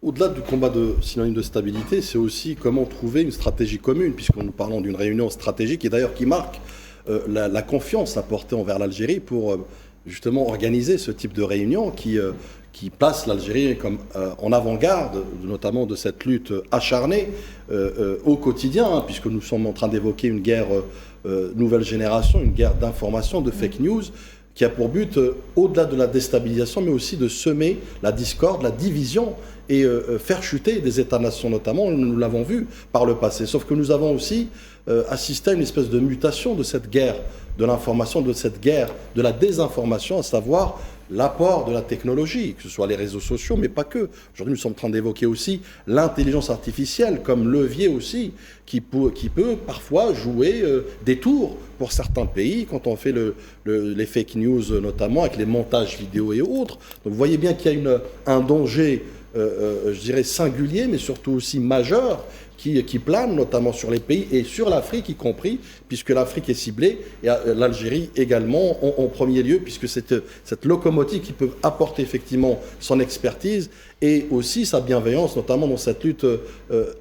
Au-delà du combat de synonyme de stabilité, c'est aussi comment trouver une stratégie commune, puisque nous parlons d'une réunion stratégique et d'ailleurs qui marque la confiance apportée envers l'Algérie pour justement organiser ce type de réunion qui place l'Algérie comme en avant-garde, notamment de cette lutte acharnée au quotidien, hein, puisque nous sommes en train d'évoquer une guerre nouvelle génération, une guerre d'information, de fake news, qui a pour but, au-delà de la déstabilisation, mais aussi de semer la discorde, la division et faire chuter des États-nations notamment, nous l'avons vu par le passé. Sauf que nous avons aussi assisté à une espèce de mutation de cette guerre de l'information, de cette guerre de la désinformation, à savoir l'apport de la technologie, que ce soit les réseaux sociaux, mais pas que. Aujourd'hui, nous sommes en train d'évoquer aussi l'intelligence artificielle comme levier aussi, qui peut parfois jouer des tours pour certains pays, quand on fait les fake news, notamment avec les montages vidéo et autres. Donc vous voyez bien qu'il y a un danger, je dirais, singulier, mais surtout aussi majeur, qui plane notamment sur les pays et sur l'Afrique y compris, puisque l'Afrique est ciblée, et l'Algérie également en premier lieu, puisque cette locomotive qui peut apporter effectivement son expertise et aussi sa bienveillance, notamment dans cette lutte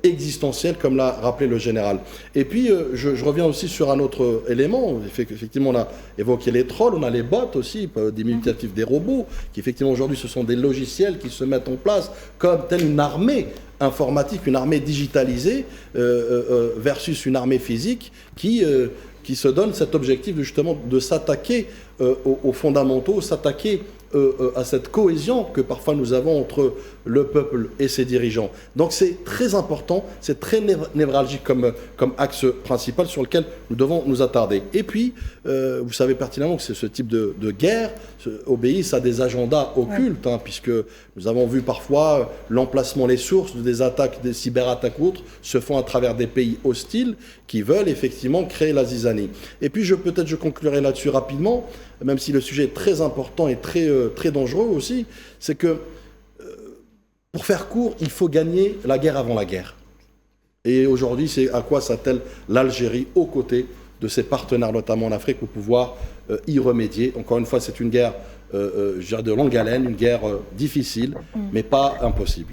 existentielle, comme l'a rappelé le général. Et puis, je reviens aussi sur un autre élément. Effectivement, on a évoqué les trolls, on a les bots aussi, diminutifs des robots, qui effectivement aujourd'hui, ce sont des logiciels qui se mettent en place comme telle une armée informatique, une armée digitalisée versus une armée physique qui se donne cet objectif justement de s'attaquer aux fondamentaux, s'attaquer à cette cohésion que parfois nous avons entre le peuple et ses dirigeants. Donc c'est très important, c'est très névralgique comme axe principal sur lequel nous devons nous attarder. Et puis, vous savez pertinemment que ce type de guerre obéissent à des agendas occultes, hein, puisque nous avons vu parfois l'emplacement, les sources des attaques, des cyberattaques ou autres, se font à travers des pays hostiles qui veulent effectivement créer la zizanie. Et puis peut-être je conclurai là-dessus rapidement, même si le sujet est très important et très dangereux aussi, c'est que pour faire court, il faut gagner la guerre avant la guerre. Et aujourd'hui, c'est à quoi s'attelle l'Algérie aux côtés de ses partenaires, notamment en Afrique, pour pouvoir y remédier. Encore une fois, c'est une guerre je dirais de longue haleine, une guerre difficile, mais pas impossible.